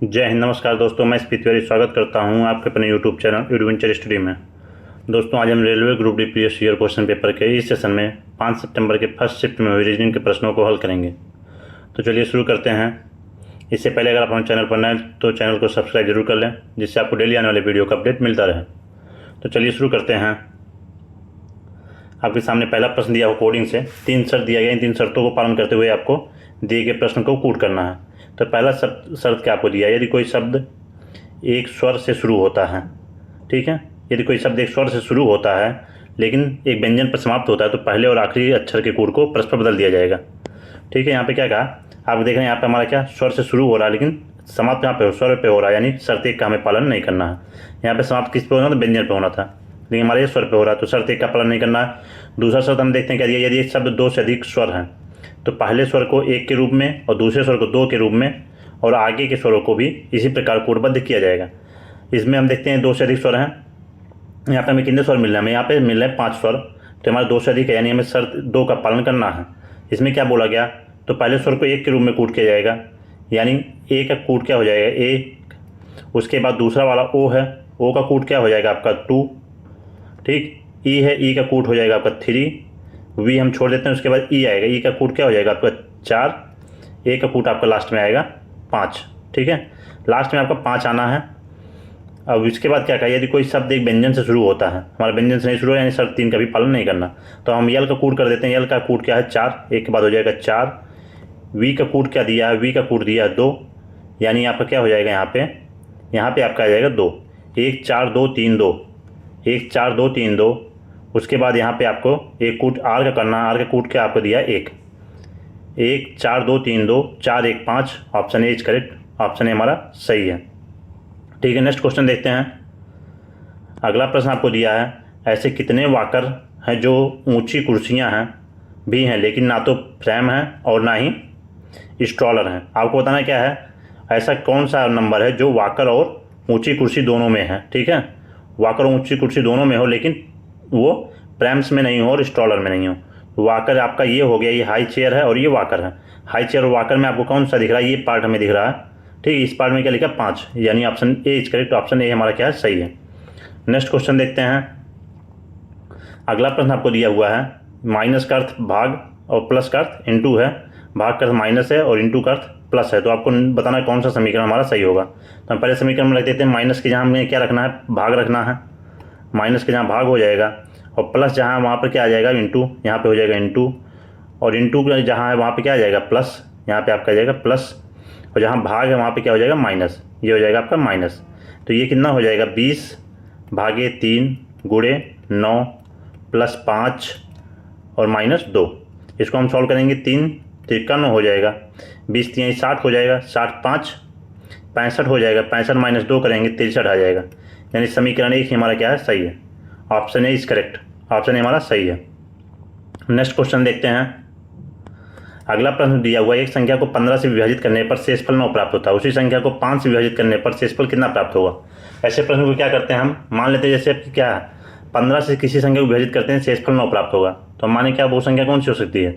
जय हिंद। नमस्कार दोस्तों, मैं स्पीति तिवारी स्वागत करता हूं आपके अपने यूट्यूब चैनल एडवेंचर स्टडी में। दोस्तों, आज हम railway group D previous year question paper के इस सेशन में 5 सितंबर के फर्स्ट शिफ्ट में हुई रीजनिंग के प्रश्नों को हल करेंगे। तो चलिए शुरू करते हैं। इससे पहले अगर आप हमारे चैनल पर नए तो चैनल को सब्सक्राइब जरूर कर लें, जिससे आपको डेली आने वाले वीडियो का अपडेट मिलता रहे। तो चलिए शुरू करते हैं। आपके सामने पहला प्रश्न दिया हो कोडिंग से। 3 शर्त दिया गया, इन 3 शर्तों को पालन करते हुए आपको दिए गए प्रश्न को कूट करना है। तो पहला शर्त क्या आपको दिया है, यदि कोई शब्द एक स्वर से शुरू होता है, ठीक है, यदि कोई शब्द एक स्वर से शुरू होता है लेकिन एक व्यंजन पर समाप्त होता है तो पहले और आखिरी अक्षर के कूट को परस्पर बदल दिया जाएगा। ठीक है, यहाँ पे क्या कहा आप देख रहे हैं, यहाँ पे हमारा क्या स्वर से शुरू हो रहा है लेकिन समाप्त यहाँ पे स्वर पे हो रहा है, यानी शर्त एक का हमें पालन नहीं करना है। यहाँ पे समाप्त किस पे होना था, व्यंजन पे होना था, लेकिन हमारे स्वर पे हो रहा है तो शर्त एक का पालन नहीं करना है। दूसरा शर्त हम देखते हैं क्या दिया, यदि एक शब्द 2 से अधिक स्वर हैं तो पहले स्वर को 1 के रूप में और दूसरे स्वर को 2 के रूप में और आगे के स्वरों को भी इसी प्रकार कूटबद्ध किया जाएगा। इसमें हम देखते हैं 2 से अधिक स्वर हैं, यहाँ पे हमें कितने स्वर मिल रहे हैं, हमें यहाँ पे मिल रहे हैं 5 स्वर, तो हमारे 2 से अधिक है यानी हमें शर्त 2 का पालन करना है। इसमें क्या बोला गया, तो पहले स्वर को 1 के रूप में कूट किया जाएगा, यानी ए का कूट क्या हो जाएगा ए, उसके बाद दूसरा वाला ओ है, ओ का कूट क्या हो जाएगा आपका 2, ठीक, ई है, ई का कूट हो जाएगा आपका 3, वी हम छोड़ देते हैं, उसके बाद ई आएगा, ई का कूट क्या हो जाएगा आपका 4, ए का कूट आपका लास्ट में आएगा 5। ठीक है, लास्ट में आपका 5 आना है। अब इसके बाद क्या कहा, यदि कोई शब्द एक व्यंजन से शुरू होता है, हमारा व्यंजन से नहीं शुरू हो यानी शर्त 3 का भी पालन नहीं करना, तो हम यल का कूट कर देते हैं। यल का कूट क्या है 4, एक के बाद हो जाएगा 4। वी का कूट क्या दिया है, वी का कूट दिया है 2, यानी आपका क्या हो जाएगा यहाँ पे आपका आ जाएगा 2, 1 4 2 3 2, 1 4 2 3 2। उसके बाद यहाँ पे आपको एक कूट आर का करना है, आर का कूट क्या आपको दिया है 1, 1 4 2 3 2 4 1 5। Option A is correct, option A हमारा सही है। ठीक है, नेक्स्ट क्वेश्चन देखते हैं। अगला प्रश्न आपको दिया है, ऐसे कितने वाकर हैं जो ऊंची कुर्सियां हैं भी हैं लेकिन ना तो फ्रेम है और ना ही स्ट्रॉलर हैं। आपको बताना क्या है, ऐसा कौन सा नंबर है जो वाकर और ऊंची कुर्सी दोनों में है। ठीक है, वाकर और ऊंची कुर्सी दोनों में हो लेकिन वो प्रैम्स में नहीं हो और स्ट्रॉलर में नहीं हो। वाकर आपका ये हो गया, ये हाई चेयर है और ये वाकर है। हाई चेयर और वाकर में आपको कौन सा दिख रहा है, ये पार्ट हमें दिख रहा है। ठीक, इस पार्ट में क्या लिखा 5, यानी option A is correct, option A हमारा क्या है सही है। नेक्स्ट क्वेश्चन देखते हैं। अगला प्रश्न आपको दिया हुआ है, माइनस का अर्थ भाग और प्लस का अर्थ इनटू है। भाग का अर्थ माइनस है और इनटू का अर्थ प्लस है, तो आपको बताना कौन सा समीकरण हमारा सही होगा। तो हम पहले समीकरण में रख देते हैं, माइनस के जहाँ हमें क्या रखना है, भाग रखना है, माइनस के जहाँ भाग हो जाएगा और प्लस जहाँ वहाँ पर क्या आ जाएगा इंटू, यहाँ पे हो जाएगा इंटू, और इंटू जहाँ है वहाँ पे क्या आ जाएगा प्लस, यहाँ पे आपका आ जाएगा प्लस, और जहाँ भाग है वहाँ पे क्या हो जाएगा माइनस, ये हो जाएगा आपका माइनस। तो ये कितना हो जाएगा 20 भागे 3 गुणे 9 प्लस 5 और माइनस 2। इसको हम सॉल्व करेंगे, 3 53 हो जाएगा, 20 3 60 हो जाएगा, 60 5 65 हो जाएगा, 65 माइनस 2 करेंगे 63 आ जाएगा, यानी समीकरण एक ही हमारा क्या है सही है, option A is correct, option A हमारा सही है। नेक्स्ट क्वेश्चन देखते हैं। अगला प्रश्न दिया हुआ है, एक संख्या को 15 से विभाजित करने पर शेषफल 9 प्राप्त होता है, उसी संख्या को 5 से विभाजित करने पर शेषफल कितना प्राप्त होगा। ऐसे प्रश्न को क्या करते हैं हम, मान लेते हैं जैसे क्या है 15 से किसी संख्या को विभाजित करते हैं शेषफल 9 प्राप्त होगा, तो हम माने क्या वो संख्या कौन सी हो सकती है।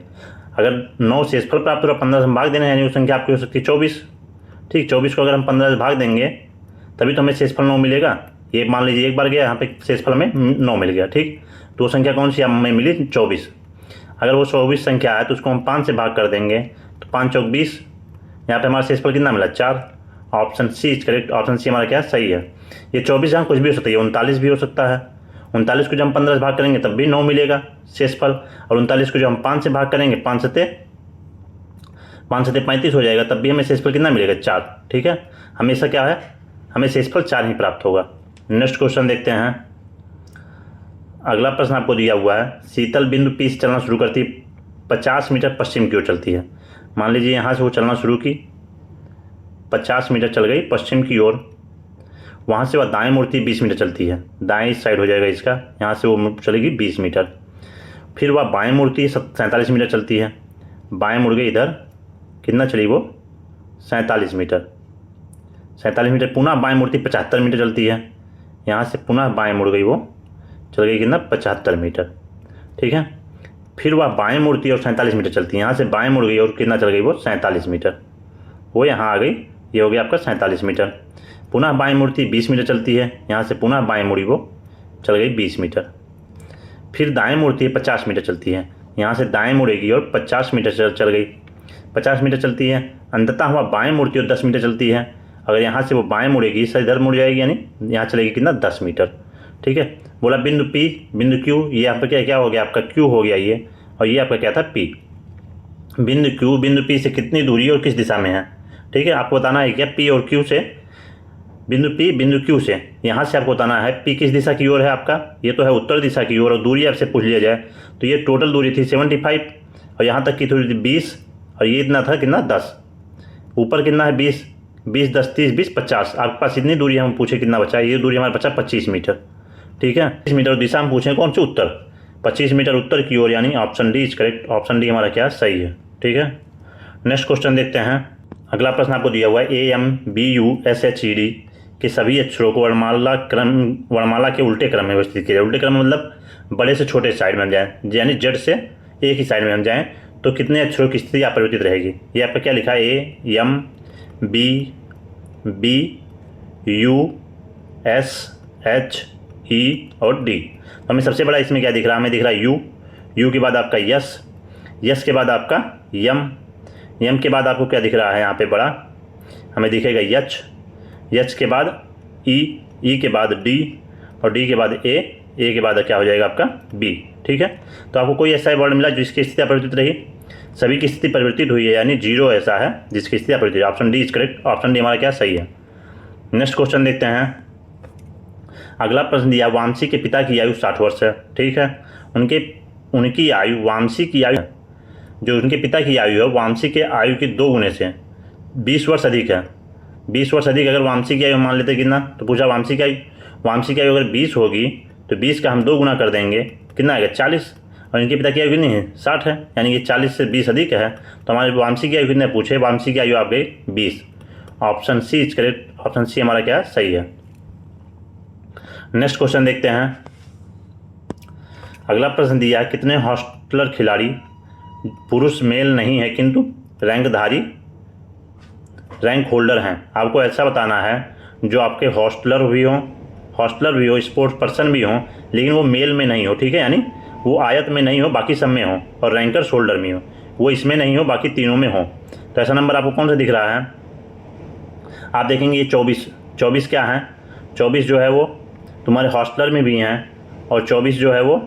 अगर 9 शेषफल प्राप्त हो रहा 15 से हम भाग देना है, यानी वो संख्या आपकी हो सकती है 24। ठीक, 24 को अगर हम 15 से भाग देंगे तभी तो हमें शेषफल 9 मिलेगा। ये मान लीजिए एक बार गया यहाँ पे शेषफल में 9 मिल गया। ठीक, तो वो संख्या कौन सी हमें मिली 24। अगर वो 24 संख्या है तो उसको हम 5 से भाग कर देंगे तो 5 चौक 20, यहाँ पे हमारा शेषफल कितना मिला 4, option C is correct, option C हमारा क्या सही है। ये 24 यहाँ कुछ भी हो सकता है, 39 भी हो सकता है। 39 को जब हम 15 से भाग करेंगे तब भी 9 मिलेगा शेषफल, और 39 को जब हम 5 से भाग करेंगे 5 सते 35 हो जाएगा, तब भी हमें शेषफल कितना मिलेगा 4। ठीक है, हमेशा क्या है हमें शेषफल 4 ही प्राप्त होगा। नेक्स्ट क्वेश्चन देखते हैं। अगला प्रश्न आपको दिया हुआ है, शीतल बिंदु पी से चलना शुरू करती 50 मीटर पश्चिम की ओर चलती है। मान लीजिए यहाँ से वो चलना शुरू की, 50 मीटर चल गई पश्चिम की ओर, वहाँ से वह दाएं मुड़ती 20 मीटर चलती है, दाएं इस साइड हो जाएगा इसका, यहाँ से वो चलेगी 20 मीटर। फिर वह बाएं मुड़ती 47 मीटर चलती है, बाएं मुड़ गई इधर, कितना चली वो 47 मीटर, 47 मीटर। पुनः बाएं मुड़ती 75 मीटर चलती है, यहाँ से पुनः बाएं मुड़ गई, वो चल गई कितना 75 मीटर। ठीक है, फिर वह बाएं मुड़ती और 47 मीटर चलती है, यहाँ से बाएं मुड़ गई और कितना चल गई वो 47 मीटर, वो यहाँ आ गई ये हो गया आपका 47 मीटर। पुनः बाएं मुड़ती 20 मीटर चलती है, यहाँ से पुनः बाएं मुड़ी वो चल गई 20 मीटर। फिर दाएं मुड़ती है 50 मीटर चलती है, यहाँ से दाएं मुड़ेगी और 50 मीटर चल गई, 50 मीटर चलती है। अंततः वह बाएं मुड़ती है और 10 मीटर चलती है। अगर यहाँ से वो बाएं मुड़ेगी, इस इधर मुड़ जाएगी, यानी यहाँ चलेगी कितना 10 मीटर। ठीक है। बोला बिंदु P बिंदु Q, ये यहाँ पर क्या हो गया आपका Q हो गया ये, और ये आपका क्या था P। बिंदु Q बिंदु P से कितनी दूरी और किस दिशा में है। ठीक है, आपको बताना है क्या P और Q से, बिंदु P बिंदु Q से, यहाँ से आपको बताना है P किस दिशा की ओर है आपका, ये तो है उत्तर दिशा की ओर, और दूरी आपसे पूछ लिया जाए तो ये टोटल दूरी थी 75 और यहाँ तक की दूरी थी 20, और ये इतना था कितना 10, ऊपर कितना है 20, 20 10 30 20 50, आपके पास इतनी दूरी हम पूछे कितना बचा, ये दूरी हमारे बचा 25 मीटर। ठीक है, 25 मीटर दिशा हम पूछें कौन से, उत्तर, 25 मीटर उत्तर की ओर, यानी option D is correct, option D हमारा क्या सही है। ठीक है, नेक्स्ट क्वेश्चन देखते हैं। अगला प्रश्न आपको दिया हुआ है AMBUSHED के सभी अक्षरों को वर्णमाला के उल्टे क्रम में व्यवस्थित किया जाए। उल्टे क्रम में मतलब बड़े से छोटे साइड में हम जाएँ, यानी जेड से एक ही साइड में हम जाएँ तो कितने अक्षरों की स्थिति अपरिवर्तित रहेगी। ये आपका क्या लिखा है, AMBBUSHE और D। तो हमें सबसे बड़ा इसमें क्या दिख रहा है, हमें दिख रहा है U के बाद आपका यस के बाद आपका यम के बाद आपको क्या दिख रहा है यहाँ पे बड़ा, हमें दिखेगा यच के बाद ई के बाद D और D के बाद ए के बाद क्या हो जाएगा आपका B। ठीक है, तो आपको कोई ऐसा वर्ड मिला जिसकी स्थिति अपरिवर्तित रही, सभी की स्थिति परिवर्तित हुई है, यानी 0 ऐसा है जिसकी स्थिति अपरिवर्तित, option D is correct, option D हमारा क्या सही है। नेक्स्ट क्वेश्चन देखते हैं। अगला प्रश्न दिया, वामसी के पिता की आयु 60 वर्ष है। ठीक है, उनकी आयु, वामसी की आयु जो उनके पिता की आयु है वामसी के आयु के 2 गुने से 20 वर्ष अधिक है। 20 वर्ष अधिक अगर वामसी की आयु मान लेते कितना, तो पूछा वामसी की आयु अगर 20 होगी तो 20 का हम 2 गुना कर देंगे, कितना आएगा 40, और इनके पिता की आयु कितनी है 60 है, यानी कि 40 से 20 अधिक है। तो हमारे वामसी की आयु कितने पूछे, वामसी की आयु आप गई 20, option C is correct, option C हमारा क्या सही है। नेक्स्ट क्वेश्चन देखते हैं। अगला प्रश्न दिया, कितने हॉस्टलर खिलाड़ी पुरुष मेल नहीं है किंतु रैंक होल्डर हैं। आपको ऐसा बताना है जो आपके हॉस्टलर भी हो, स्पोर्ट्स पर्सन भी हो, लेकिन वो मेल में नहीं हो। ठीक है, यानी वो आयत में नहीं हो, बाकी सब में हो, और रैंकर्स होल्डर में हो, वो इसमें नहीं हो, बाकी तीनों में हो। तो ऐसा नंबर आपको कौन सा दिख रहा है, आप देखेंगे ये 24 क्या है, 24 जो है वो तुम्हारे हॉस्टलर में भी हैं, और 24 जो है वो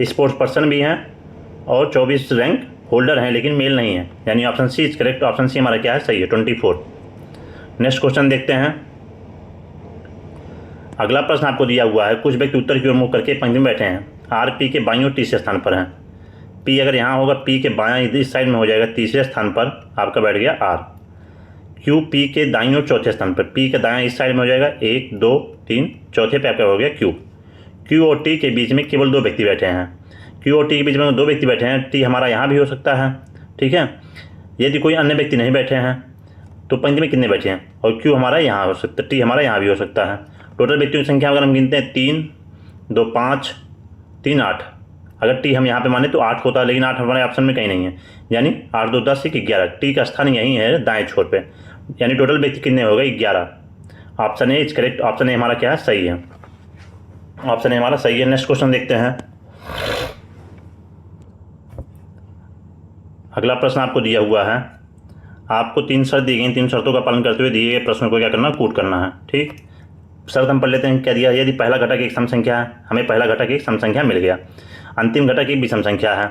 स्पोर्ट्स पर्सन भी हैं, और 24 रैंक होल्डर हैं लेकिन मेल नहीं है, यानी option C is correct, option C हमारा क्या है सही है 24। नेक्स्ट क्वेश्चन देखते हैं। अगला प्रश्न आपको दिया हुआ है, कुछ व्यक्ति उत्तर की ओर मुख करके पंक्ति में बैठे हैं, आर पी के बाईं ओर तीसरे स्थान पर हैं। पी अगर यहाँ होगा, पी के बाएं इस साइड में हो जाएगा, तीसरे स्थान पर आपका बैठ गया आर। क्यू पी के दाईं ओर चौथे स्थान पर, पी के दाएं इस साइड में हो जाएगा 1 2 3, चौथे पे आपका हो गया क्यू। क्यू और टी के बीच में केवल 2 व्यक्ति बैठे हैं, क्यू और टी के बीच में 2 व्यक्ति बैठे हैं, टी हमारा यहाँ भी हो सकता है। ठीक है, यदि कोई अन्य व्यक्ति नहीं बैठे हैं तो पंक्ति में कितने बैठे हैं, और क्यू हमारा यहाँ हो सकता है, टी हमारा यहाँ भी हो सकता है। टोटल व्यक्तियों की संख्या अगर हम गिनते हैं 3 2 5 3 8, अगर टी हम यहाँ पे माने तो 8 होता है, लेकिन 8 हमारे ऑप्शन में कहीं नहीं है, यानी 8 2 10 1 11, टी का स्थान यहीं है दाएं छोर पे, यानी टोटल व्यक्ति कितने हो गए 11, option A is correct, option A हमारा क्या है सही है, ऑप्शन ए हमारा सही है। नेक्स्ट क्वेश्चन देखते हैं। अगला प्रश्न आपको दिया हुआ है, आपको 3 शर्त दी गई, 3 शर्तों का पालन करते हुए दिए गए प्रश्नों को क्या करना, कूट करना है। ठीक, शर्त हम पढ़ लेते हैं। क्या दिया, यदि पहला घटक एक सम संख्या है, हमें पहला घटक एक सम संख्या मिल गया, अंतिम घटक एक विषम संख्या है,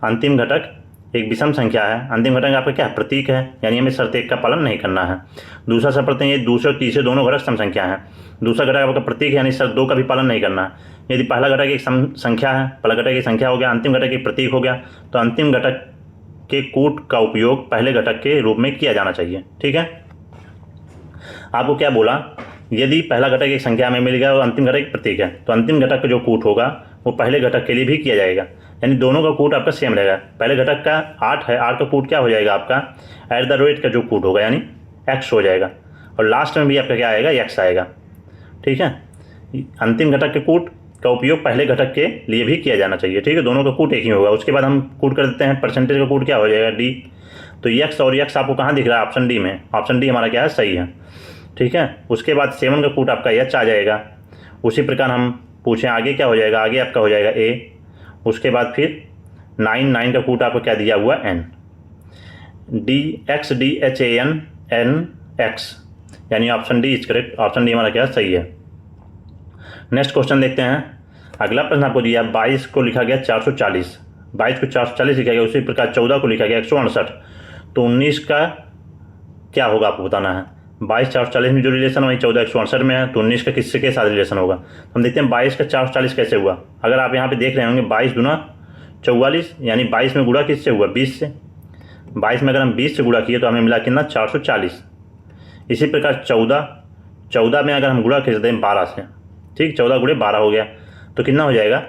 अंतिम घटक एक विषम संख्या है, अंतिम घटक आपका क्या प्रतीक है, यानी हमें शर्त 1 का पालन नहीं करना है। दूसरा शर्त पढ़ते हैं, ये दूसरे और तीसरे दोनों घटक सम संख्या है, दूसरा घटक आपका प्रतीक है, यानी शर्त 2 का भी पालन नहीं करना है। यदि पहला घटक एक सम संख्या है, पहला घटक एक संख्या हो गया, अंतिम घटक एक प्रतीक हो गया, तो अंतिम घटक के कूट का उपयोग पहले घटक के रूप में किया जाना चाहिए। ठीक है, आपको क्या बोला, यदि पहला घटक एक संख्या में मिल गया और अंतिम घटक एक प्रतीक है, तो अंतिम घटक का जो कूट होगा वो पहले घटक के लिए भी किया जाएगा, यानी दोनों का कूट आपका सेम रहेगा। पहले घटक का 8 है, 8 का कूट क्या हो जाएगा आपका @ का जो कूट होगा, यानी x हो जाएगा, और लास्ट में भी आपका क्या आएगा x आएगा। ठीक है, अंतिम घटक के कूट का उपयोग पहले घटक के लिए भी किया जाना चाहिए। ठीक है, दोनों का कूट एक ही होगा। उसके बाद हम कूट कर देते हैं, परसेंटेज का कूट क्या हो जाएगा d, तो यक्स और यक्स आपको कहाँ दिख रहा है? ऑप्शन डी में। ऑप्शन डी हमारा क्या है? सही है। ठीक है, उसके बाद 7 का कूट आपका एच आ जाएगा। उसी प्रकार हम पूछें आगे क्या हो जाएगा? आगे आपका हो जाएगा ए। उसके बाद फिर 9 का कूट आपको क्या दिया हुआ? एन। DXDHAN एक्स, यानी option D is correct. Option D हमारा क्या सही है। नेक्स्ट क्वेश्चन देखते हैं। अगला प्रश्न आपको दिया 22 को लिखा गया 440, 22 को 440 लिखा गया, उसी प्रकार 14 को लिखा गया 168, तो 19 का क्या होगा आपको बताना है। 22 440 में जो रिलेशन वही 14 168 में है, तो 19 का किससे के साथ रिलेशन होगा। तो हम देखते हैं 22 का 440 कैसे हुआ। अगर आप यहाँ पे देख रहे होंगे 22 दूना 44, यानी 22 में गुणा किससे हुआ? 20 से। 22 में अगर हम 20 से गुणा किए तो हमें मिला कितना? 440। इसी प्रकार 14 में अगर हम गुणा कर देते हैं 12 से, ठीक, 14 गुणे 12 हो गया, तो कितना हो जाएगा?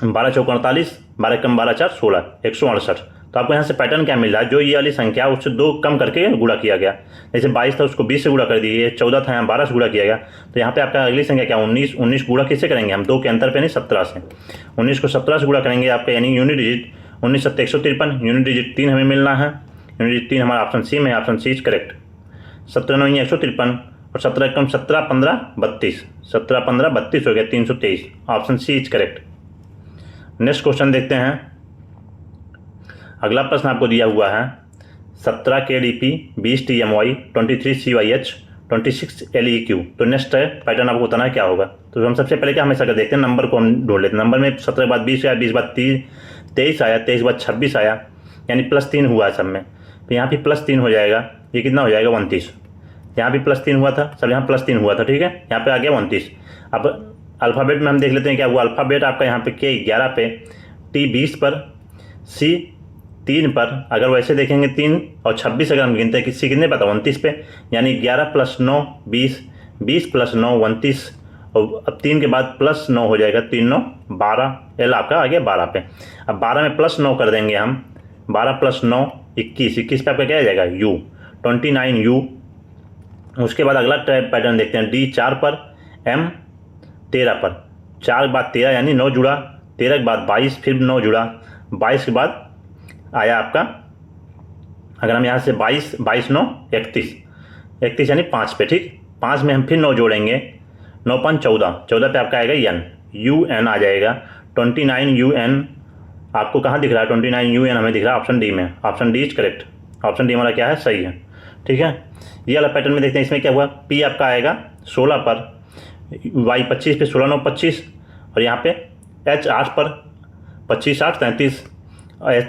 12 चौक 48, 12 कम 12 4 16, 168। तो आपको यहाँ से पैटर्न क्या मिल रहा है? जो ये वाली संख्या उससे 2 कम करके गुणा किया गया। जैसे 22 था उसको 20 से गुणा कर दिए, 14 था यहाँ 12 से गुणा किया गया, तो यहाँ पे आपका अगली संख्या क्या? 19। 19 गुणा किससे करेंगे हम? 2 के अंतर पे नहीं 17 से। 19 को 17 से गुणा करेंगे आपका, यानी यूनिट डिजिट 19 7 153, यूनिट डिजिट 3 हमें मिलना है। यूनिट डिजिट 3 हमारा ऑप्शन सी में है। Option C is correct. 17 9 153 और 17 कम 17 15 32, 17 15 32 हो गया 323। Option C is correct. Next question देखते हैं। अगला प्रश्न आपको दिया हुआ है 17 KDP 20 TMY 23 CYH 26 LEQ। तो नेक्स्ट पैटर्न आपको बताना है क्या होगा। तो हम सबसे पहले क्या हमेशा कर देखते हैं, नंबर को हम ढूंढ लेते हैं। नंबर में 17 के बाद 20 आया, 20 के बाद 23 आया, 23 के बाद 26 आया, यानी +3 हुआ है सब में। तो यहाँ भी +3 हो जाएगा, ये कितना हो जाएगा? 29। यहाँ भी +3 हुआ था, सब यहाँ +3 हुआ था, ठीक है। यहाँ पे आ गया 29। अब अल्फ़ाबेट में हम देख लेते हैं क्या हुआ। अल्फ़ाबेट आपका यहाँ पे K 11 पे, T 20 पर, C 3 पर। अगर वैसे देखेंगे 3 और 26 अगर हम गिनते हैं, किसी कितने पता? 29 पे, यानी 11 + 9 20, 20 + 9 29, और अब 3 के बाद +9 हो जाएगा, 3 9 12। एल आपका आ गया 12 पे। अब 12 में +9 कर देंगे हम, 12 + 9 21, 21 पे आपका क्या आ जाएगा? U 29 U। उसके बाद अगला पैटर्न देखते हैं। D 4 पर, M 13 पर, 4 के बाद 13 यानी 9 जुड़ा, 13 के बाद 22, फिर 9 जुड़ा, 22 के बाद आया आपका, अगर हम यहाँ से 22 9 31 यानी 5 पे, ठीक। 5 में हम फिर 9 जोड़ेंगे, 9 5 14, 14 पे आपका आएगा N, UN आ जाएगा। 29 UN आपको कहाँ दिख रहा है? 29 UN हमें दिख रहा है ऑप्शन डी में। Option D is correct. Option D हमारा क्या है? सही है, ठीक है। ये वाला पैटर्न में देखते हैं, इसमें क्या हुआ। P आपका आएगा 16 पर, Y 25 पे, 16 9 25, और यहाँ पे H 8 पर, 25 8 33, और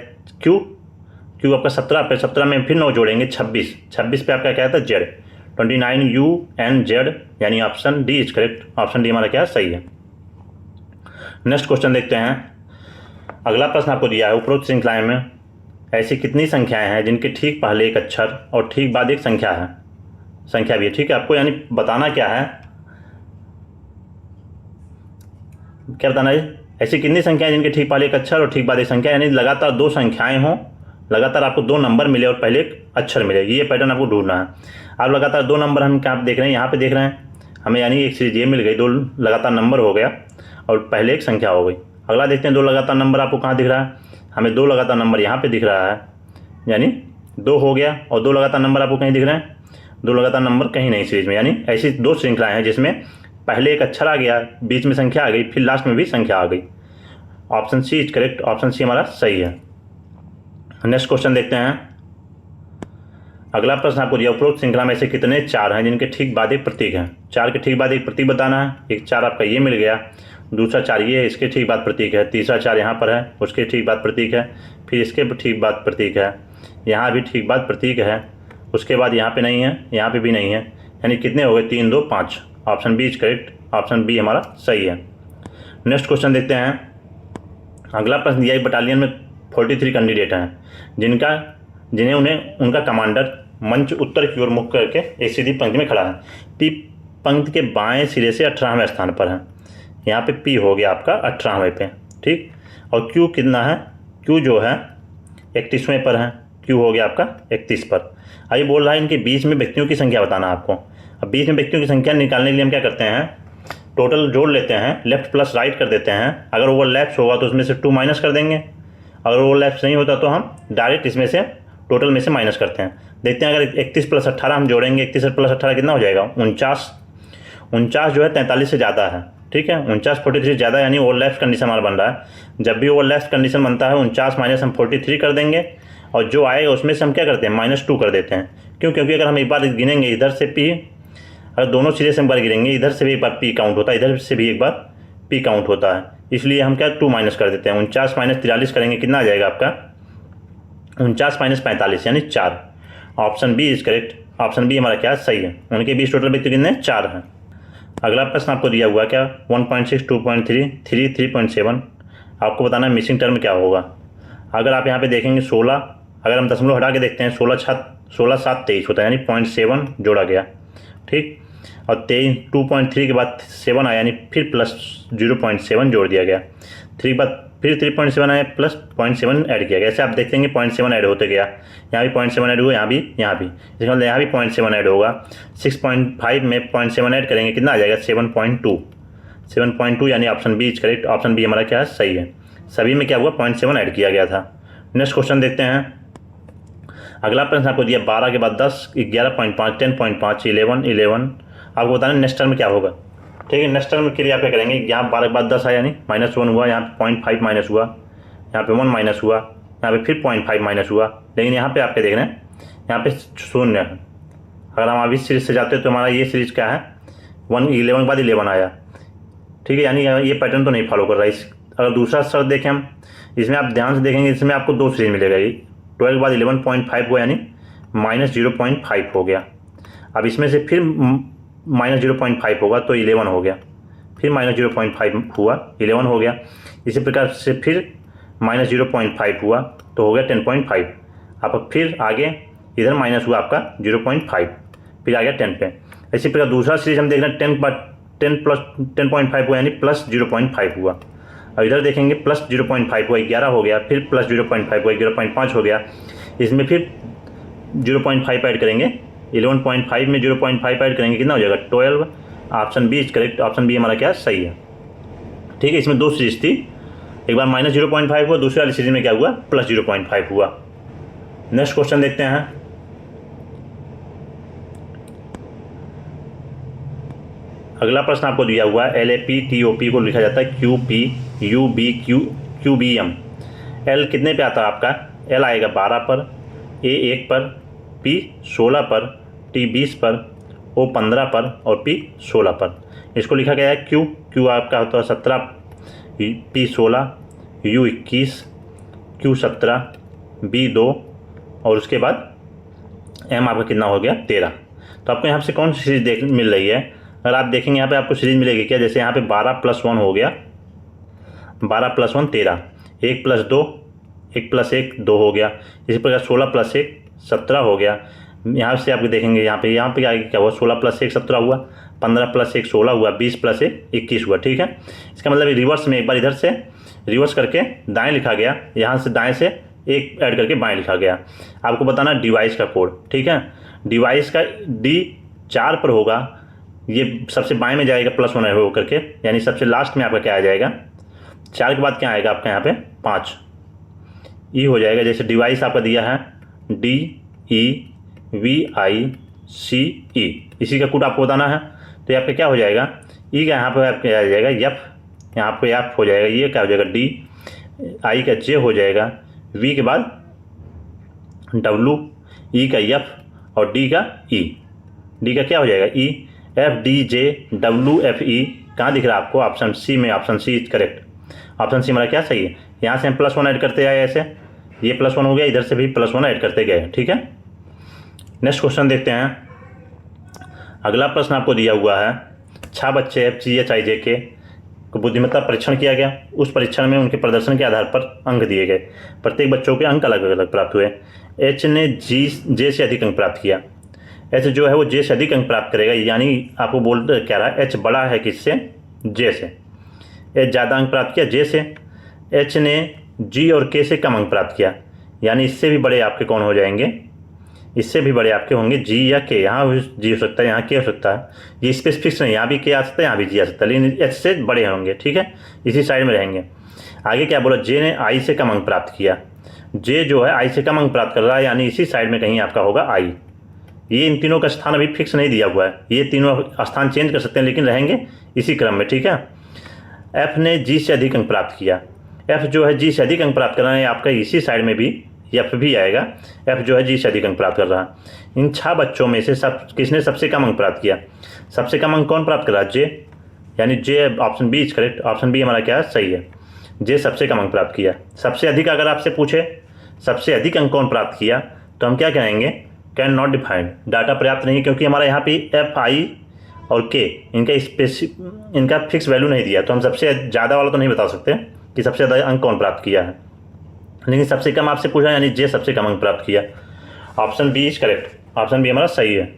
Q आपका 17 पे, 17 में फिर 9 जोड़ेंगे, 26 पे आपका क्या था? Z 29 UNZ, यानी option D is correct. Option D हमारा क्या है? सही है। नेक्स्ट क्वेश्चन देखते हैं। अगला प्रश्न आपको दिया है उपरोक्त श्रृंखलाएं में ऐसी कितनी संख्याएं हैं जिनके ठीक पहले एक अक्षर और ठीक बाद एक संख्या भी है, ठीक है। आपको यानी बताना क्या है, क्या बताना है? ऐसी कितनी संख्याएं जिनके ठीक पहले एक अक्षर और ठीक बाद एक संख्या, यानी लगातार 2 संख्याएं हों, लगातार आपको 2 नंबर मिले और पहले एक अक्षर मिले, ये पैटर्न आपको ढूंढना है। आप लगातार 2 नंबर हम क्या आप देख रहे हैं, यहाँ पे देख रहे हैं हमें, यानी एक सीरीज ये मिल गई, 2 लगातार नंबर हो गया और पहले एक संख्या हो गई। अगला देखते हैं 2 लगातार नंबर आपको कहाँ दिख रहा है, हमें 2 लगातार नंबर यहाँ पे दिख रहा है, यानी 2 हो गया, और 2 लगातार नंबर आपको कहीं दिख रहे हैं, 2 लगातार नंबर कहीं नहीं सीरीज में, यानी ऐसी 2 श्रृंखलाएं हैं जिसमें पहले एक अक्षर आ गया, बीच में संख्या आ गई, फिर लास्ट में भी संख्या आ गई। Option C is correct. Option C हमारा सही है। नेक्स्ट क्वेश्चन देखते हैं। अगला प्रश्न आपको दिया उपरोक्त श्रृंखला में से कितने 4 हैं जिनके ठीक बाद एक प्रतीक है। 4 के ठीक बाद एक प्रतीक बताना है। एक 4 आपका ये मिल गया, दूसरा 4 ये है, इसके ठीक बाद प्रतीक है, तीसरा 4 यहाँ पर है, उसके ठीक बाद प्रतीक है, फिर इसके ठीक बाद प्रतीक है, यहाँ भी ठीक बाद प्रतीक है, उसके बाद यहाँ पे नहीं है, यहाँ पे भी नहीं है, यानी कितने हो गए? 3 2 5। Option B is correct. Option B हमारा सही है। नेक्स्ट क्वेश्चन देखते हैं। अगला प्रश्न दिया, एक बटालियन में 43 कैंडिडेट हैं जिन्हें उनका कमांडर मंच उत्तर की ओर मुख करके एक सीधी पंक्ति में खड़ा है। पी पंक्ति के बाएं सिरे से 18वें स्थान पर है। यहाँ पे पी हो गया आपका 18वें पे, ठीक। और क्यू कितना है? क्यू जो है 31वें पर है। क्यू हो गया आपका 31 पर। आइए बोल रहा है इनके बीच में व्यक्तियों की संख्या बताना आपको। अब बीच में व्यक्तियों की संख्या निकालने के लिए हम क्या करते हैं, टोटल जोड़ लेते हैं, लेफ्ट प्लस राइट कर देते हैं। अगर ओवरलैप्स होगा तो उसमें से 2 माइनस कर देंगे, अगर वो लेफ्ट नहीं होता तो हम डायरेक्ट इसमें से टोटल में से माइनस करते हैं। देखते हैं अगर 31 + 18 हम जोड़ेंगे, 31 + 18 कितना हो जाएगा 49। 49 जो है 43 से ज़्यादा है, ठीक है। 49 43 से ज़्यादा यानी ओवर लेफ्ट कंडीशन हमारा बन रहा है। जब भी ओवर लेफ्ट कंडीशन बनता है 49 माइनस हम 43 कर देंगे और जो आएगा उसमें से हम क्या करते हैं -2 कर देते हैं। क्यों? क्योंकि अगर हम एक बार गिनेंगे इधर से पी, अगर दोनों सिरे से हम बार गिनेंगे, इधर से भी एक बार पी काउंट होता है, इधर से भी एक बार पी काउंट होता है, इसलिए हम क्या 2 माइनस कर देते हैं। 49 - 43 करेंगे कितना आ जाएगा आपका 49 - 45 यानी 4। Option B is correct. Option B हमारा क्या सही है। उनके बीच टोटल व्यक्ति कितने 4 हैं। अगला प्रश्न आपको दिया हुआ क्या 1.6 2.3 3 3.7 आपको बताना है मिसिंग टर्म क्या होगा। अगर आप यहाँ पे देखेंगे 16, अगर हम दशमलव हटा के देखते हैं 16 7 23 होता है यानी 0.7 जोड़ा गया, ठीक। और 2.3 के बाद 7 आया यानी फिर प्लस 0.7 जोड़ दिया गया। 3 के बाद फिर 3.7 आया प्लस 0.7 ऐड किया गया। ऐसे आप देखेंगे 0.7 ऐड होते गया, यहाँ भी 0.7 ऐड हुआ, यहाँ भी इसका मतलब यहाँ भी 0.7 ऐड होगा। 6.5 में 0.7 ऐड करेंगे कितना आ जाएगा 7.2 यानी option B is correct. Option B हमारा क्या है सही है। सभी में क्या हुआ 0.7 ऐड किया गया था। नेक्स्ट क्वेश्चन देखते हैं। अगला प्रश्न आपको दिया 12 के बाद 10 11.5 10.5 11 आपको बताना नेक्स्ट टर्म क्या होगा, ठीक है। नेक्स्ट टर्म के लिए आप क्या करेंगे, यहाँ 12 के बाद 10 आया यानी -1 हुआ, यहाँ पे 0.5 माइनस हुआ, यहाँ पे 1 माइनस हुआ, यहाँ पे फिर 0.5 माइनस हुआ, लेकिन यहाँ पे आपके देख रहे हैं यहाँ पे 0 है। अगर हम अभी सीरीज से जाते हैं तो हमारा ये सीरीज क्या है 11 के बाद 11 आया, ठीक है, यानी ये पैटर्न तो नहीं फॉलो कर रहा है। अगर दूसरा शर्त देखें हम, इसमें आप ध्यान से देखेंगे इसमें आपको 2 सीरीज मिलेगा। ये 12 के बाद 11.5 हुआ यानी -0.5 हो गया। अब इसमें से फिर -0.5 होगा तो 11 हो गया, फिर -0.5 हुआ 11 हो गया। इसी प्रकार से फिर -0.5 हुआ तो हो गया 10.5। अब फिर आगे इधर माइनस हुआ आपका 0.5, फिर आ गया 10 पे। इसी प्रकार दूसरा सीरीज हम देख रहे हैं 10 + 10.5 हुआ यानी +0.5 हुआ। और इधर देखेंगे +0.5 हुआ 11 हो गया, फिर +0.5 हुआ 11.5 हो गया। इसमें फिर 0.5 ऐड करेंगे, 11.5 में 0.5 ऐड करेंगे कितना हो जाएगा 12। Option B is correct. Option B हमारा क्या सही है, ठीक है। इसमें 2 सीरीज थी, एक बार -0.5 हुआ, दूसरी वाली सीरीज में क्या हुआ +0.5 हुआ। नेक्स्ट क्वेश्चन देखते हैं। अगला प्रश्न आपको दिया हुआ है LAPTOP को लिखा जाता है QPUBQBM। L कितने पे आता है आपका, L आएगा 12 पर, A 1 पर, P 16 पर, T 20 पर, O 15 पर और P 16 पर। इसको लिखा गया है Q आपका होता है 17, P 16, U 21, Q 17, B 2 और उसके बाद M आपका कितना हो गया 13। तो आपको यहाँ से कौन सी सीरीज मिल रही है। अगर आप देखेंगे यहाँ पे आपको सीरीज मिलेगी क्या, जैसे यहाँ पे 12 + 1 हो गया, 12 + 1 13, 1 + 2 1 + 1 2 हो गया। इसी प्रकार 16 + 1 17 हो गया। यहाँ से आप देखेंगे यहाँ पे आगे क्या हुआ 16 + 1 17 हुआ, 15 + 1 16 हुआ, 20 + 1 21 हुआ, ठीक है। इसका मतलब रिवर्स में एक बार इधर से रिवर्स करके दाएँ लिखा गया, यहाँ से दाएँ से 1 ऐड करके बाएँ लिखा गया। आपको बताना डिवाइस का कोड, ठीक है। डिवाइस का D 4 पर होगा, ये सबसे बाएं में जाएगा +1 हो करके, यानी सबसे लास्ट में आपका क्या आ जाएगा 4 के बाद क्या आएगा आपका यहाँ पे 5 E हो जाएगा। जैसे डिवाइस आपका दिया है DEVICE, इसी का कोड आपको बताना है। तो ये आपका क्या हो जाएगा E का यहाँ पे आपका आ जाएगा F, यहाँ पे F हो जाएगा, ये क्या हो जाएगा D, I का J हो जाएगा, V के बाद W, E का F और D का E। D का क्या हो जाएगा E, FDJWFE कहाँ दिख रहा है आपको ऑप्शन सी में। Option C is correct. Option C हमारा क्या सही है। यहाँ से हम +1 ऐड करते आए, ऐसे ये +1 हो गया, इधर से भी +1 ऐड करते गए, ठीक है। नेक्स्ट क्वेश्चन देखते हैं। अगला प्रश्न आपको दिया हुआ है 6 बच्चे FGHIJK को बुद्धिमत्ता परीक्षण किया गया। उस परीक्षण में उनके प्रदर्शन के आधार पर अंक दिए गए। प्रत्येक बच्चों के अंक अलग अलग प्राप्त हुए। H ने J से अधिक अंक प्राप्त किया। H जो है वो J से अधिक अंक प्राप्त करेगा, यानी आपको बोल क्या रहा है H बड़ा है किससे J से। H ज़्यादा अंक प्राप्त किया J से। H ने G और K से कम अंक प्राप्त किया, यानी इससे भी बड़े आपके कौन हो जाएंगे, इससे भी बड़े आपके होंगे G या K। यहाँ G हो सकता है, यहाँ K हो सकता है, ये स्पेसिफिक्स नहीं, यहाँ भी K आ सकता है, यहाँ भी G आ सकता है, लेकिन H से बड़े होंगे, ठीक है, इसी साइड में रहेंगे। आगे क्या बोला, जे ने आई से कम अंक प्राप्त किया। जे जो है आई से कम अंक प्राप्त कर रहा है, यानी इसी साइड में कहीं आपका होगा आई। ये इन तीनों का स्थान अभी फिक्स नहीं दिया हुआ है, ये तीनों स्थान चेंज कर सकते हैं लेकिन रहेंगे इसी क्रम में, ठीक है। एफ ने जी से अधिक अंक प्राप्त किया। एफ जो है जी से अधिक अंक प्राप्त कर रहा है, आपका इसी साइड में भी एफ भी आएगा। एफ जो है जी से अधिक अंक प्राप्त कर रहा है। इन 6 बच्चों में से किसने सबसे कम अंक प्राप्त किया? सबसे कम अंक कौन प्राप्त कर रहा है? जे, यानी जे option B is correct. Option B हमारा क्या है? सही है, जे सबसे कम अंक प्राप्त किया। सबसे अधिक अगर आपसे पूछे सबसे अधिक अंक कौन प्राप्त किया तो हम क्या कहेंगे? कैन नॉट डिफाइंड, डाटा पर्याप्त नहीं, क्योंकि हमारा यहाँ पे एफ आई और के इनका फिक्स वैल्यू नहीं दिया, तो हम सबसे ज़्यादा वाला तो नहीं बता सकते कि सबसे ज़्यादा अंक कौन प्राप्त किया है, लेकिन सबसे कम आपसे पूछा यानी जे सबसे कम अंक प्राप्त किया। Option B is correct, option B हमारा सही है।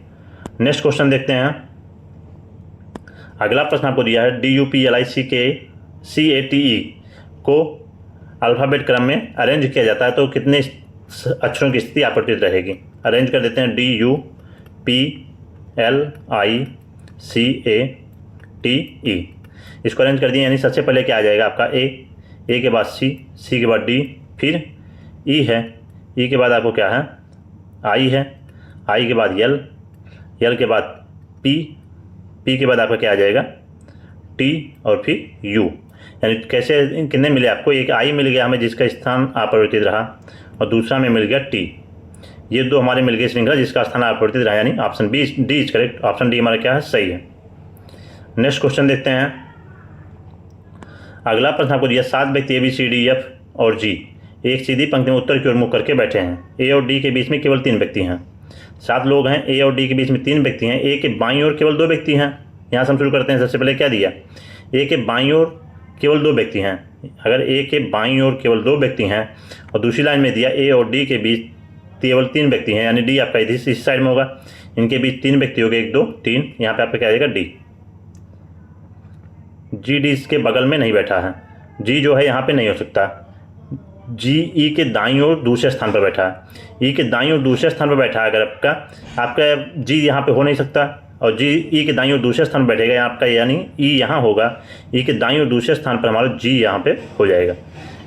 नेक्स्ट क्वेश्चन देखते हैं। अगला प्रश्न आपको दिया है DUPLICKCATE को अल्फ़ाबेट क्रम में अरेंज किया जाता है तो कितने अक्षरों की स्थिति अपरिवर्तित रहेगी? अरेंज कर देते हैं। DUPLICKATE, इसको अरेंज कर दिए, यानी सबसे पहले क्या आ जाएगा आपका ए के बाद सी के बाद डी, फिर ई है, ई के बाद आपको क्या है? आई है, आई के बाद एल के बाद पी के बाद आपका क्या आ जाएगा? टी और फिर यू। यानी कैसे कितने मिले आपको? एक आई मिल गया हमें जिसका स्थान अपरिवर्तित रहा, और दूसरा में मिल गया टी। ये दो हमारे मिल गए श्रृंखला जिसका स्थान अपरिवर्तित रहा, यानी option B D is correct. Option D हमारा क्या है? सही है। नेक्स्ट क्वेश्चन देखते हैं। अगला प्रश्न आपको दिया 7 व्यक्ति ABCDF और जी एक सीधी पंक्ति में उत्तर की ओर मुख करके बैठे हैं। ए और डी के बीच में केवल 3 व्यक्ति हैं। 7 लोग हैं, ए और डी के बीच में 3 व्यक्ति हैं, ए के बाईं ओर केवल 2 व्यक्ति हैं। यहाँ से हम शुरू करते हैं। सबसे पहले क्या दिया? ए के बाईं ओर केवल 2 व्यक्ति हैं। अगर ए के बाईं ओर केवल 2 व्यक्ति हैं और दूसरी लाइन में दिया ए और डी के बीच केवल 3 व्यक्ति हैं, यानी डी आपका इस साइड में होगा। इनके बीच 3 व्यक्ति हो गए, 1 2 3, यहाँ पे आपका क्या आ जाएगा? डी। जी डी इसके बगल में नहीं बैठा है, जी जो है यहाँ पे नहीं हो सकता। जी ई के दाईं ओर दूसरे स्थान पर बैठा है, ई के दाईं ओर दूसरे स्थान पर बैठा है। अगर आपका जी यहाँ पे हो नहीं सकता, और जी ई के दाईं ओर दूसरे स्थान पर बैठेगा आपका, यानी ई यहाँ होगा, ई के दाईं ओर दूसरे स्थान पर हमारा जी यहाँ पे हो जाएगा।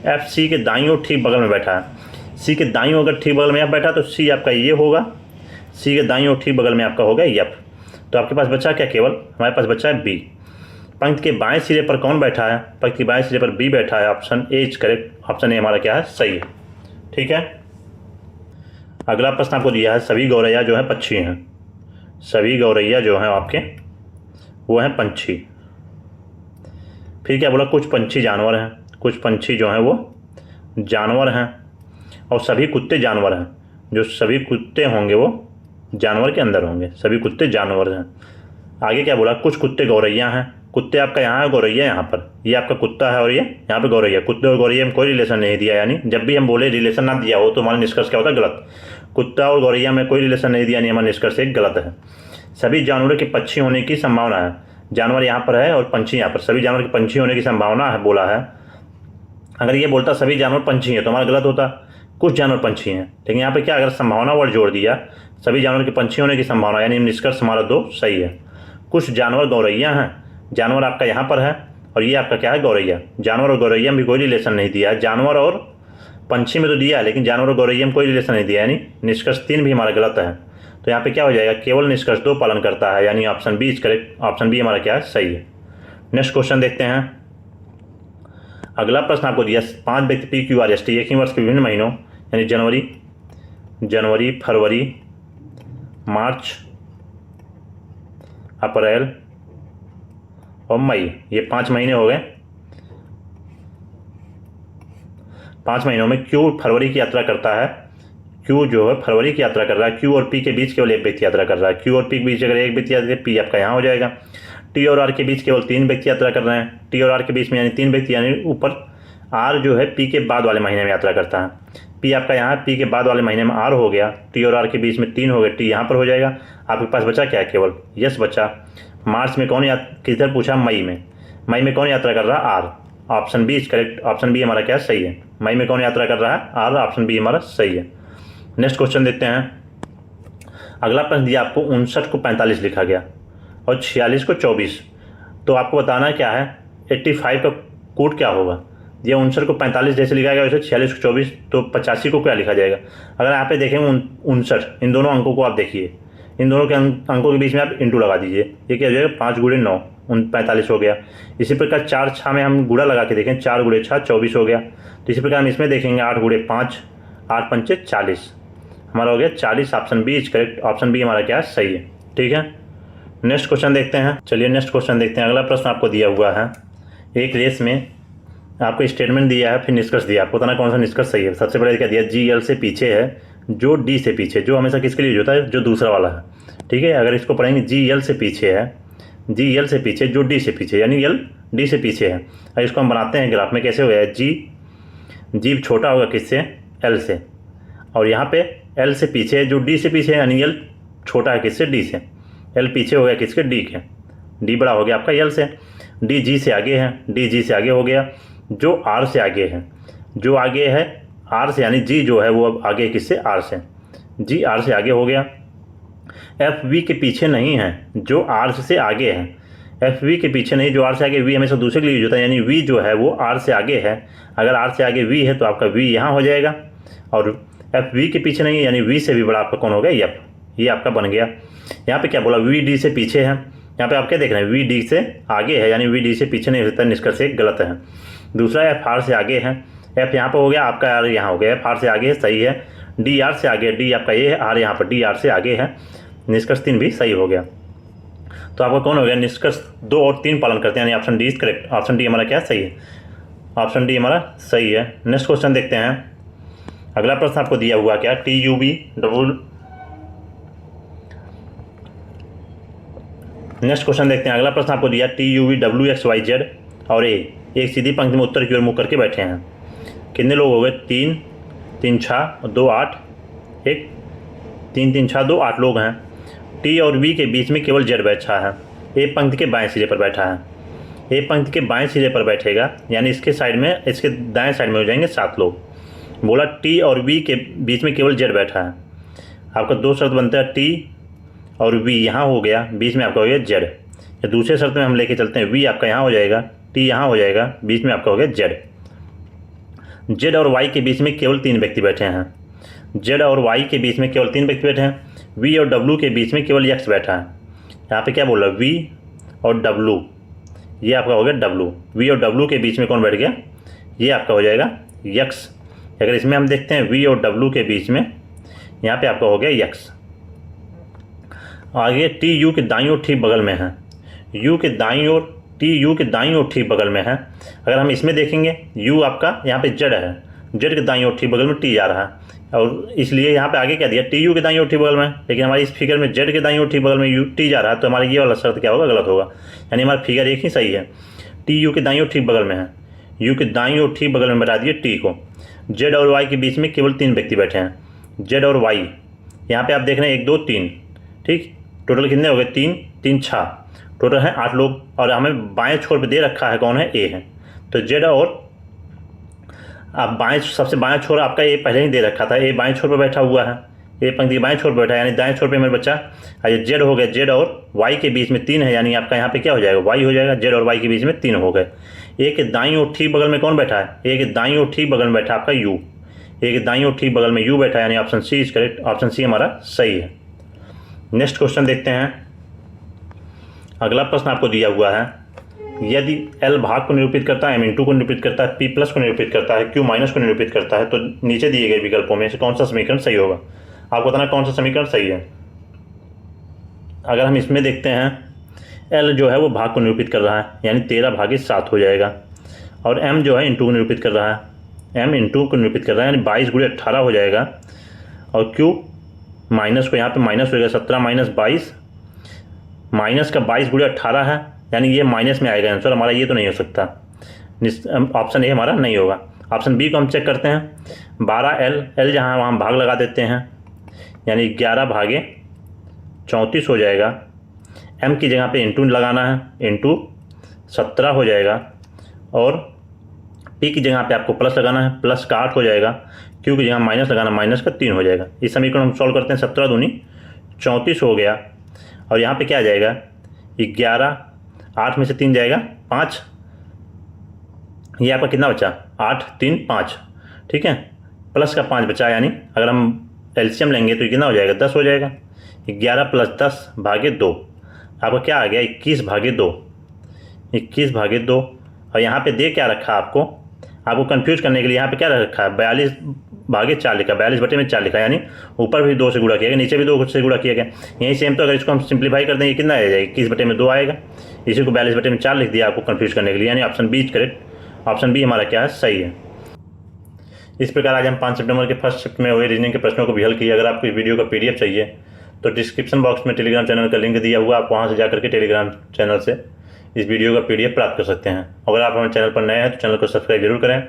एफ सी के दाईं ओर ठीक बगल में बैठा है, सी के दाईं ओर अगर ठीक बगल में एफ बैठा तो सी आपका ये होगा, सी के दाईं ओर ठीक बगल में आपका होगा एफ। तो आपके पास बचा क्या? केवल हमारे पास बचा है बी। पंक्ति के बाएं सिरे पर कौन बैठा है? पंक्ति के बाएं सिरे पर बी बैठा है। Option A is correct, option A हमारा क्या है? सही है, ठीक है। अगला प्रश्न आपको दिया है सभी गौरैया जो है पक्षी हैं। सभी गौरैया जो हैं आपके वो हैं पंछी। फिर क्या बोला? कुछ पंछी जानवर हैं, कुछ पंछी जो हैं वो जानवर हैं, और सभी कुत्ते जानवर हैं। जो सभी कुत्ते होंगे वो जानवर के अंदर होंगे, सभी कुत्ते जानवर हैं। आगे क्या बोला? कुछ कुत्ते गौरैया हैं। कुत्ते आपका यहाँ है, गौरैया यहाँ पर, ये आपका कुत्ता है और ये यहाँ पे गौरैया। कुत्ते और गौरैया में कोई रिलेशन नहीं दिया, यानी जब भी हम बोले रिलेशन ना दिया हो तो हमारा निष्कर्ष क्या होता है? गलत। कुत्ता और गौरैया में कोई रिलेशन नहीं दिया, यानी हमारा निष्कर्ष एक गलत है। सभी जानवरों के पक्षी होने की संभावना है। जानवर यहाँ पर है और पंछी यहाँ पर, सभी जानवर के पंछी होने की संभावना है बोला है। अगर ये बोलता सभी जानवर पंछी हैं तो हमारा गलत होता, कुछ जानवर पंछी हैं। लेकिन यहाँ पे क्या अगर संभावना वर्ड जोड़ दिया, सभी जानवर के पंछी होने की संभावना, यानी निष्कर्ष हमारा 2 सही है। कुछ जानवर गौरैया हैं, जानवर आपका यहाँ पर है और ये आपका क्या है? गौरैया। जानवर और गौरैया में भी कोई रिलेशन नहीं दिया है। जानवर और पंछी में तो दिया है, लेकिन जानवर और गौरैया में कोई रिलेशन नहीं दिया, यानी निष्कर्ष 3 भी हमारा गलत है। तो यहाँ पे क्या हो जाएगा? केवल निष्कर्ष 2 पालन करता है, यानी option B is correct. Option B हमारा क्या है? सही है। नेक्स्ट क्वेश्चन देखते हैं। अगला प्रश्न आपको दिया 5 व्यक्ति PQRST एक ही वर्ष के विभिन्न महीनों, यानी जनवरी, फरवरी, मार्च, अप्रैल और मई, ये 5 महीने हो गए। 5 महीनों में क्यू फरवरी की यात्रा करता है। क्यू जो है फरवरी की यात्रा कर रहा है। क्यू और पी के बीच केवल 1 व्यक्ति यात्रा कर रहा है। क्यू और पी के बीच अगर 1 व्यक्ति यात्रा, पी आपका यहाँ हो जाएगा। टी और आर के बीच केवल 3 व्यक्ति यात्रा कर रहे हैं। टी और आर के बीच में यानी 3 व्यक्ति, यानी ऊपर आर जो है पी के बाद वाले महीने में यात्रा करता है। पी आपका यहाँ पी के बाद वाले महीने में आर हो गया। टी और आर के बीच में 3 हो गए, टी यहाँ पर हो जाएगा। आपके पास बचा क्या है? केवल यस बचा। मार्च में कौन किधर पूछा? मई में कौन यात्रा कर रहा है? R. Option B is correct. Option B हमारा क्या सही है? मई में कौन यात्रा कर रहा है? आर। ऑप्शन बी हमारा सही है। नेक्स्ट क्वेश्चन देखते हैं। अगला प्रश्न दिया आपको 59 को 45 लिखा गया और 46 को 24, तो आपको बताना क्या है 85 का कूट क्या होगा। दिया 59 को 45 जैसे लिखा गया वैसे 46 को 24, तो 85 को क्या लिखा जाएगा। अगर यहाँ पे देखें 59, इन दोनों अंकों को आप देखिए, इन दोनों के अंकों के बीच में आप इंटू लगा दीजिए, ये क्या हो जाएगा 5 गुणे 9 45 हो गया। इसी प्रकार 4 6 में हम गुणा लगा के देखें, 4 गुणे 6 24 हो गया। तो इसी प्रकार हम इसमें देखेंगे 8 गुणे 5 8 पंचे 40, हमारा हो गया 40। Option B is correct, option B हमारा क्या है, सही है। ठीक है, नेक्स्ट क्वेश्चन देखते हैं। चलिए नेक्स्ट क्वेश्चन देखते हैं। अगला प्रश्न आपको दिया हुआ है, एक रेस में आपको स्टेटमेंट दिया है, फिर निष्कर्ष दिया, आपको बताना कौन सा निष्कर्ष सही है। सबसे पहले क्या दिया, जी एल से पीछे है जो डी से पीछे, जो हमेशा किसके लिए होता है, जो दूसरा वाला है। ठीक है, अगर इसको पढ़ेंगे जी एल से पीछे है, जी एल से पीछे जो डी से पीछे, यानी एल डी से पीछे है। और इसको हम बनाते हैं ग्राफ में, कैसे हो गया, जी छोटा होगा किससे, एल से, और यहाँ पे एल से पीछे है जो डी से पीछे है, यानी एल छोटा है किससे, डी से। एल पीछे हो गया किसके, डी के, डी बड़ा हो गया आपका एल से। डी जी से आगे है, डी जी से आगे हो गया, जो आर से आगे है, जो आगे है आर से, यानी जी जो है वो अब आगे किससे, आर से, जी आर से आगे हो गया। एफ वी के पीछे नहीं है, जो आर से आगे है, एफ वी के पीछे नहीं, जो आर से आगे, वी हमेशा दूसरे के लिए यूज होता है, यानी वी जो है वो आर से आगे है। अगर आर से आगे वी है तो आपका वी यहाँ हो जाएगा, और एफ वी के पीछे नहीं है, यानी वी से भी बड़ा आपका कौन हो गया, एफ, ये आपका बन गया। यहाँ पे क्या बोला, वी डी से पीछे है, यहाँ पे आप क्या देख रहे हैं, वी डी से आगे है, यानी वी डी से पीछे नहीं हो सकता, निष्कर्ष एक गलत है। दूसरा एफ आर से आगे है, एफ यहाँ पे हो गया आपका, आर यहाँ हो गया, एफ आर से आगे है, सही है। डी आर से आगे, डी आपका ये है, आर यहाँ पर डी आर से आगे है, निष्कर्ष 3 भी सही हो गया। तो आपका कौन हो गया, निष्कर्ष 2 और 3 पालन करते हैं, यानी option D is correct, option D हमारा क्या सही है, ऑप्शन डी हमारा सही है। नेक्स्ट क्वेश्चन देखते हैं। अगला प्रश्न आपको दिया हुआ क्या, T U B double, next question देखते हैं। अगला प्रश्न आपको दिया, T U V W X Y Z और ए एक सीधी पंक्ति में उत्तर की ओर मुख करके बैठे हैं। कितने लोग हो गए, 3 3 6 2 8, 1 3 3 6 2 8 लोग हैं। टी और वी के बीच में केवल जेड बैठा है, ए पंक्ति के बाएं सिरे पर बैठा है। ए पंक्ति के बाएं सिरे पर बैठेगा, यानी इसके साइड में, इसके दाएं साइड में हो जाएंगे 7 लोग। बोला टी और वी के बीच में केवल जेड बैठा है, आपका 2 शर्त बनता है, टी और वी यहाँ हो गया, बीच में आपका हो गया जेड। या दूसरे शर्त में हम लेके चलते हैं, वी आपका यहाँ हो जाएगा, टी यहाँ हो जाएगा, बीच में आपका हो गया जेड। जेड और वाई के बीच में केवल 3 व्यक्ति बैठे हैं, जेड और वाई के बीच में केवल 3 व्यक्ति बैठे हैं। वी और डब्लू के बीच में केवल एक्स बैठा है। यहाँ पे क्या बोला, वी और डब्लू, ये आपका हो गया डब्लू, वी और डब्लू के बीच में कौन बैठ गया, ये आपका हो जाएगा एक्स। अगर इसमें हम देखते हैं वी और डब्लू के बीच में, यहाँ पे आपका हो गया एक्स। आगे टी यू के दाईं ओर ठीक बगल में है, यू के दाईं ओर, टी यू के दाईं ओर ठीक बगल में है। अगर हम इसमें देखेंगे, यू आपका यहाँ पे जेड है, जेड के दाईं ओर ठीक बगल में टी जा रहा है, और इसलिए यहाँ पे आगे क्या दिया, टी यू के दाईं ओर ठीक बगल में, लेकिन हमारी इस फिगर में जेड के दाईं ओर ठीक बगल में यू टी जा रहा है, तो हमारा ये वाला शर्त क्या होगा, गलत होगा। यानी हमारा फिगर एक ही सही है, टी यू के दाईं ओर ठीक बगल में है, यू के दाईं ओर ठीक बगल में बैठा दिए टी को। जेड और वाई के बीच में केवल 3 व्यक्ति बैठे हैं, जेड और वाई, यहाँ पे आप देख रहे हैं 1 2 3, ठीक, टोटल कितने हो गए, 3 3 6, टोटल है 8 लोग, और हमें बाएं छोर पे दे रखा है कौन है, ए है। तो जेड और आप बाएं, सबसे बाएं छोर आपका ए पहले ही दे रखा था, ए बाएं छोर पर बैठा हुआ है, ए पंक्ति के बाएं छोर पर बैठा है, यानी दाएं छोर पे मेरे बच्चा, ये जेड हो गया, जेड और वाई के बीच में 3 है, यानी आपका यहाँ पे क्या हो जाएगा, वाई हो जाएगा, जेड और वाई के बीच में 3 हो गए। ए के दाईं ओर ठीक बगल में कौन बैठा है, ए के दाईं ओर ठीक बगल में बैठा आपका यू, ए के दाईं ओर ठीक बगल में यू बैठा है, यानी option C is correct, option C हमारा सही है। नेक्स्ट क्वेश्चन देखते हैं। अगला प्रश्न आपको दिया हुआ है, यदि L भाग को निरूपित करता है, M × को निरूपित करता है, P प्लस को निरूपित करता है, Q माइनस को निरूपित करता है, तो नीचे दिए गए विकल्पों में से कौन सा समीकरण सही होगा। आपको बताना कौन सा समीकरण सही है। अगर हम इसमें देखते हैं, L जो है वो भाग को निरूपित कर रहा है, यानी 13/7 हो जाएगा, और M जो है × को निरूपित कर रहा है, M × को निरूपित कर रहा है, यानी 22 × 18 हो जाएगा, और Q माइनस को यहाँ पे माइनस हो जाएगा, 17 - 22, माइनस का 22 × 18 है, यानी ये माइनस में आएगा आंसर हमारा, ये तो नहीं हो सकता, ऑप्शन ए हमारा नहीं होगा। ऑप्शन बी को हम चेक करते हैं, 12L, L जहाँ वहाँ भाग लगा देते हैं, यानी 11/34 हो जाएगा। M की जगह पे × लगाना है, × 17 हो जाएगा, और P की जगह पे आपको प्लस लगाना है, प्लस का 8 हो जाएगा, Q की जगह माइनस लगाना, माइनस का 3 हो जाएगा। इस समीकरण हम सॉल्व करते हैं, 17 दूनी 34 हो गया, और यहाँ पे क्या आ जाएगा, 11, 8 में से 3 जाएगा 5, ये आपका कितना बचा, 8 3 5, ठीक है, प्लस का 5 बचा, यानी अगर हम एलसीएम लेंगे तो कितना हो जाएगा, 10 हो जाएगा। 11 + 10 भागे 2, आपका क्या आ गया, 21 भागे 2, 21 भागे 2। और यहाँ पे दे क्या रखा आपको कंफ्यूज करने के लिए यहाँ पे क्या रखा है, 42 भागे 4 लिखा, 42/4 लिखा, यानी ऊपर भी 2 से गुणा किया गया, नीचे भी 2 से गुणा किया गया। यही सेम, तो अगर इसको हम सिंप्लीफाई कर देंगे कितना आ जाएगा, 21/2 आएगा। इसी को 42/4 लिख दिया आपको कंफ्यूज करने के लिए, यानी option B correct, option B हमारा क्या है, सही है। इस प्रकार आज हम 5 सितंबर के फर्स्ट शिफ्ट में हुए रीजनिंग के प्रश्नों को भी हल किया। अगर आपको इस वीडियो का PDF चाहिए तो डिस्क्रिप्शन बॉक्स में टेलीग्राम चैनल का लिंक दिया हुआ, आप वहाँ से जाकर के टेलीग्राम चैनल से इस वीडियो का PDF प्राप्त कर सकते हैं। अगर आप हमारे चैनल पर नए हैं तो चैनल को सब्सक्राइब जरूर करें,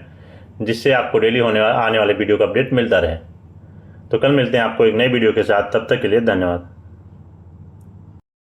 जिससे आपको डेली आने वाले वीडियो का अपडेट मिलता रहे। तो कल मिलते हैं आपको एक नई वीडियो के साथ, तब तक के लिए धन्यवाद।